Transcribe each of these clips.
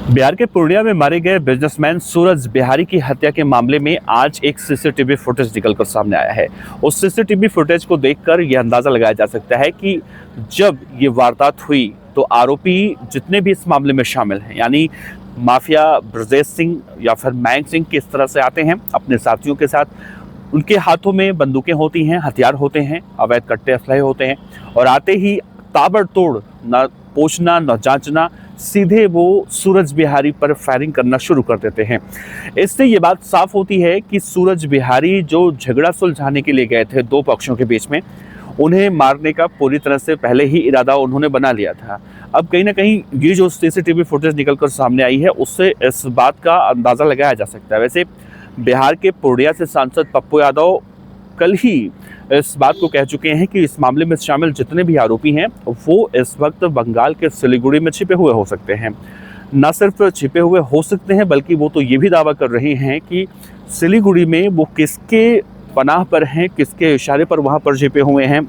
बिहार के पूर्णिया में मारे गए बिजनेसमैन सूरज बिहारी की हत्या के मामले में आज एक सीसीटीवी फुटेज निकलकर सामने आया है। उस सीसीटीवी फुटेज को देखकर यह अंदाजा लगाया जा सकता है कि जब ये वारदात हुई तो आरोपी जितने भी इस मामले में शामिल हैं, यानी माफिया ब्रजेश सिंह या फिर मयंक सिंह किस तरह से आते हैं अपने साथियों के साथ। उनके हाथों में बंदूकें होती हैं, हथियार होते हैं, अवैध कट्टे असलहे होते हैं और आते ही ताबड़तोड़ न पूछना न जांचना सीधे वो सूरज बिहारी पर फायरिंग करना शुरू कर देते हैं। इससे ये बात साफ होती है कि सूरज बिहारी जो झगड़ा सुलझाने के लिए गए थे दो पक्षों के बीच में, उन्हें मारने का पूरी तरह से पहले ही इरादा उन्होंने बना लिया था। अब कहीं ना कहीं ये जो सीसीटीवी फुटेज निकलकर सामने आई है उससे इस बात का अंदाजा लगाया जा सकता है। वैसे बिहार के पूर्णिया से सांसद पप्पू यादव कल ही इस बात को कह चुके हैं कि इस मामले में शामिल जितने भी आरोपी हैं वो इस वक्त बंगाल के सिलीगुड़ी में छिपे हुए हो सकते हैं। न सिर्फ छिपे हुए हो सकते हैं बल्कि वो तो ये भी दावा कर रहे हैं कि सिलीगुड़ी में वो किसके पनाह पर हैं, किसके इशारे पर वहाँ पर छिपे हुए हैं,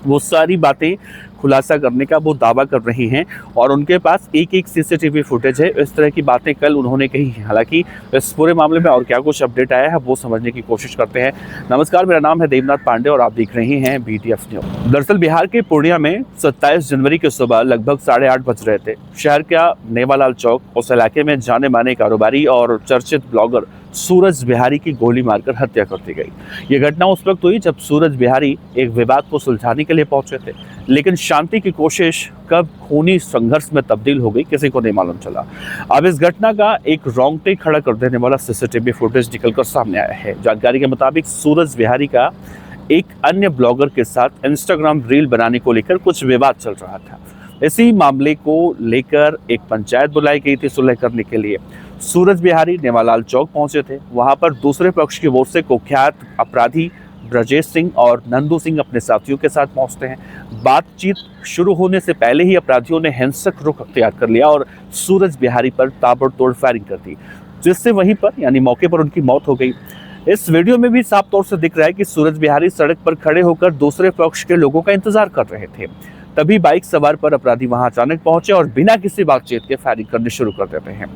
वो सारी बातें खुलासा करने का वो दावा कर रही हैं और उनके पास एक एक सीसीटीवी फुटेज है। इस तरह की बातें कल उन्होंने कही हैं। हालांकि इस पूरे मामले में और क्या कुछ अपडेट आया है वो समझने की कोशिश करते हैं। नमस्कार, मेरा नाम है देवनाथ पांडे और आप देख रहे हैं BTF न्यूज। दरअसल बिहार के पूर्णिया में 27 जनवरी की सुबह लगभग 8:30 बज रहे थे। शहर का नेवालाल चौक, उस इलाके में जाने माने कारोबारी और चर्चित ब्लॉगर सूरज बिहारी की गोली मारकर हत्या कर दी गई। ये घटना उस वक्त हुई जब सूरज बिहारी एक विवाद को सुलझाने के लिए पहुंचे थे, लेकिन शांति की कोशिश कब खूनी संघर्ष में तब्दील हो गई किसी को नहीं मालूम चला। अब इस घटना का एक रोंगटे खड़ा कर देने वाला सीसीटीवी फुटेज निकलकर सामने आया है। जानकारी के मुताबिक सूरज बिहारी का एक अन्य ब्लॉगर के साथ इंस्टाग्राम रील बनाने को लेकर कुछ विवाद चल रहा था। इसी मामले को लेकर एक पंचायत बुलाई गई थी सुलह करने के लिए। सूरज बिहारी नेवालाल चौक पहुंचे थे। वहां पर दूसरे पक्ष की ओर से कुख्यात अपराधी ब्रजेश सिंह और नंदू सिंह अपने साथियों के साथ पहुंचते हैं। बातचीत शुरू होने से पहले ही अपराधियों ने हिंसक रुख अख्तियार कर लिया और सूरज बिहारी पर ताबड़तोड़ फायरिंग कर दी, जिससे वहीं पर यानी मौके पर उनकी मौत हो गई। इस वीडियो में भी साफ तौर से दिख रहा है कि सूरज बिहारी सड़क पर खड़े होकर दूसरे पक्ष के लोगों का इंतजार कर रहे थे। तभी बाइक सवार पर अपराधी वहां अचानक पहुंचे और बिना किसी बातचीत के फायरिंग करने शुरू कर देते हैं।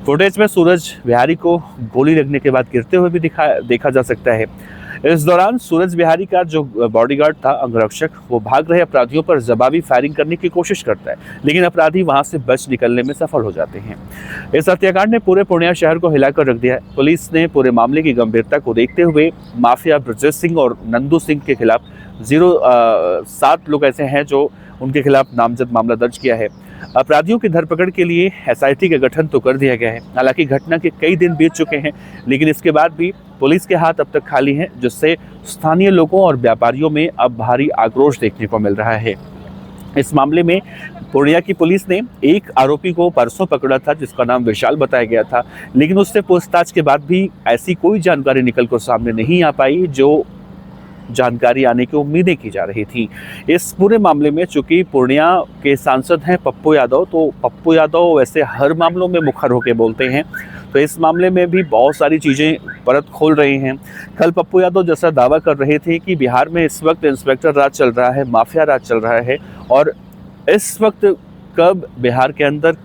फुटेज में सूरज बिहारी को गोली लगने के बाद गिरते हुए भी देखा जा सकता है। इस दौरान सूरज बिहारी का जो बॉडीगार्ड था, अंगरक्षक, वो भाग रहे अपराधियों पर जवाबी फायरिंग करने की कोशिश करता है, लेकिन अपराधी वहां से बच निकलने में सफल हो जाते हैं। इस हत्याकांड ने पूरे पूर्णिया शहर को हिलाकर रख दिया है। पुलिस ने पूरे मामले की गंभीरता को देखते हुए माफिया ब्रजेश सिंह और नंदू सिंह के खिलाफ 7 लोग ऐसे हैं जो उनके खिलाफ नामजद मामला दर्ज किया है। अपराधियों की धरपकड़ के लिए SIT का गठन तो कर दिया गया है। हालांकि घटना के कई दिन बीत चुके हैं, लेकिन इसके बाद भी पुलिस के हाथ अब तक खाली हैं, जिससे स्थानीय लोगों और व्यापारियों में अब भारी आक्रोश देखने को मिल रहा है। इस मामले में पूर्णिया की पुलिस ने एक आरोपी को परसों पकड़ा था जिसका नाम विशाल बताया गया था, लेकिन उससे पूछताछ के बाद भी ऐसी कोई जानकारी निकलकर सामने नहीं आ पाई जो जानकारी आने की उम्मीदें की जा रही थी। इस पूरे मामले में चूंकि पूर्णिया के सांसद हैं पप्पू यादव, तो पप्पू यादव वैसे हर मामलों में मुखर होकर बोलते हैं, तो इस मामले में भी बहुत सारी चीज़ें परत खोल रही हैं। कल पप्पू यादव जैसा दावा कर रहे थे कि बिहार में इस वक्त इंस्पेक्टर राज चल रहा है, माफिया राज चल रहा है और इस वक्त कब बिहार के अंदर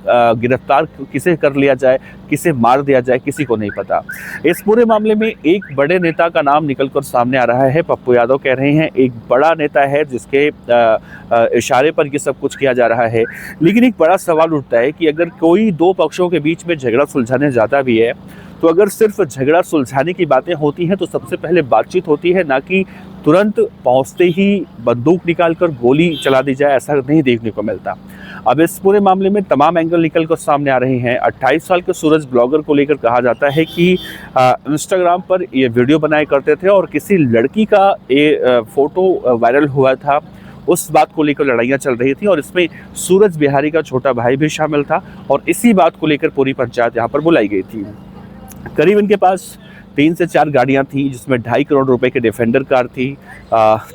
गिरफ्तार किसे कर लिया जाए, किसे मार दिया जाए, किसी को नहीं पता। इस पूरे मामले में एक बड़े नेता का नाम निकलकर सामने आ रहा है। पप्पू यादव कह रहे हैं एक बड़ा नेता है जिसके इशारे पर ये सब कुछ किया जा रहा है। लेकिन एक बड़ा सवाल उठता है कि अगर कोई दो पक्षों के बीच में झगड़ा सुलझाने जाता भी है, तो अगर सिर्फ झगड़ा सुलझाने की बातें होती हैं तो सबसे पहले बातचीत होती है, ना कि तुरंत पहुंचते ही बंदूक निकालकर गोली चला दी जाए। ऐसा नहीं देखने को मिलता। अब इस पूरे मामले में तमाम एंगल निकल कर सामने आ रहे हैं। 28 साल के सूरज ब्लॉगर को लेकर कहा जाता है कि इंस्टाग्राम पर ये वीडियो बनाए करते थे और किसी लड़की का ये फोटो वायरल हुआ था। उस बात को लेकर लड़ाइयाँ चल रही थी और इसमें सूरज बिहारी का छोटा भाई भी शामिल था और इसी बात को लेकर पूरी पंचायत यहाँ पर बुलाई गई थी। करीब इनके पास 3 से 4 गाड़ियाँ थी, जिसमें 2.5 करोड़ रुपए की डिफेंडर कार थी,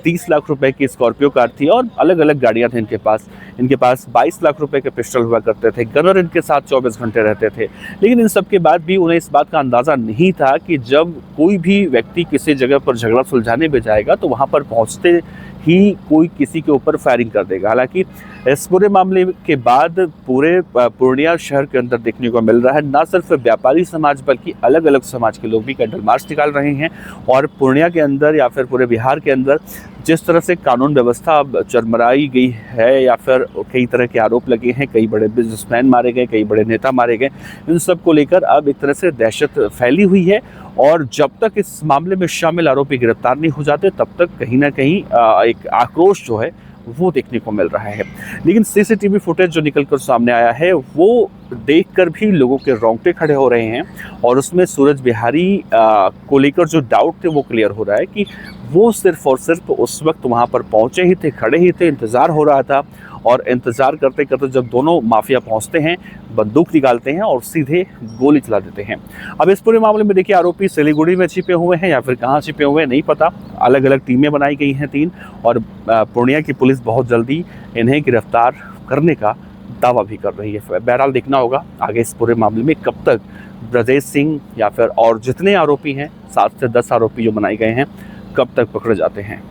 30 लाख रुपए की स्कॉर्पियो कार थी और अलग अलग गाड़ियाँ थी इनके पास। 22 लाख रुपए के पिस्टल हुआ करते थे। गनर इनके साथ 24 घंटे रहते थे। लेकिन इन सब के बाद भी उन्हें इस बात का अंदाज़ा नहीं था कि जब कोई भी व्यक्ति किसी जगह पर झगड़ा सुलझाने में जाएगा तो वहाँ पर पहुँचते ही कोई किसी के ऊपर फायरिंग कर देगा। हालांकि इस पूरे मामले के बाद पूरे पूर्णिया शहर के अंदर देखने को मिल रहा है न सिर्फ व्यापारी समाज बल्कि अलग अलग समाज के लोग भी कैंडल मार्च निकाल रहे हैं। और पूर्णिया के अंदर या फिर पूरे बिहार के अंदर जिस तरह से कानून व्यवस्था अब चरमराई गई है या फिर कई तरह के आरोप लगे हैं, कई बड़े बिजनेसमैन मारे गए, कई बड़े नेता मारे गए, इन सब को लेकर अब एक तरह से दहशत फैली हुई है। और जब तक इस मामले में शामिल आरोपी गिरफ्तार नहीं हो जाते तब तक कहीं ना कहीं एक आक्रोश जो है वो देखने को मिल रहा है। लेकिन सीसीटीवी फुटेज जो निकलकर सामने आया है वो देखकर भी लोगों के रोंगटे खड़े हो रहे हैं और उसमें सूरज बिहारी को लेकर जो डाउट थे वो क्लियर हो रहा है कि वो सिर्फ और सिर्फ उस वक्त वहाँ पर पहुँचे ही थे, खड़े ही थे, इंतज़ार हो रहा था। और इंतज़ार करते करते जब दोनों माफिया पहुँचते हैं, बंदूक निकालते हैं और सीधे गोली चला देते हैं। अब इस पूरे मामले में देखिए आरोपी सिलीगुड़ी में छिपे हुए हैं या फिर कहाँ छिपे हुए हैं नहीं पता। अलग अलग टीमें बनाई गई हैं 3 और पूर्णिया की पुलिस बहुत जल्दी इन्हें गिरफ्तार करने का दावा भी कर रही है। बहरहाल देखना होगा आगे इस पूरे मामले में कब तक ब्रजेश सिंह या फिर और जितने आरोपी हैं 7 से 10 आरोपी जो बनाए गए हैं कब तक पकड़े जाते हैं।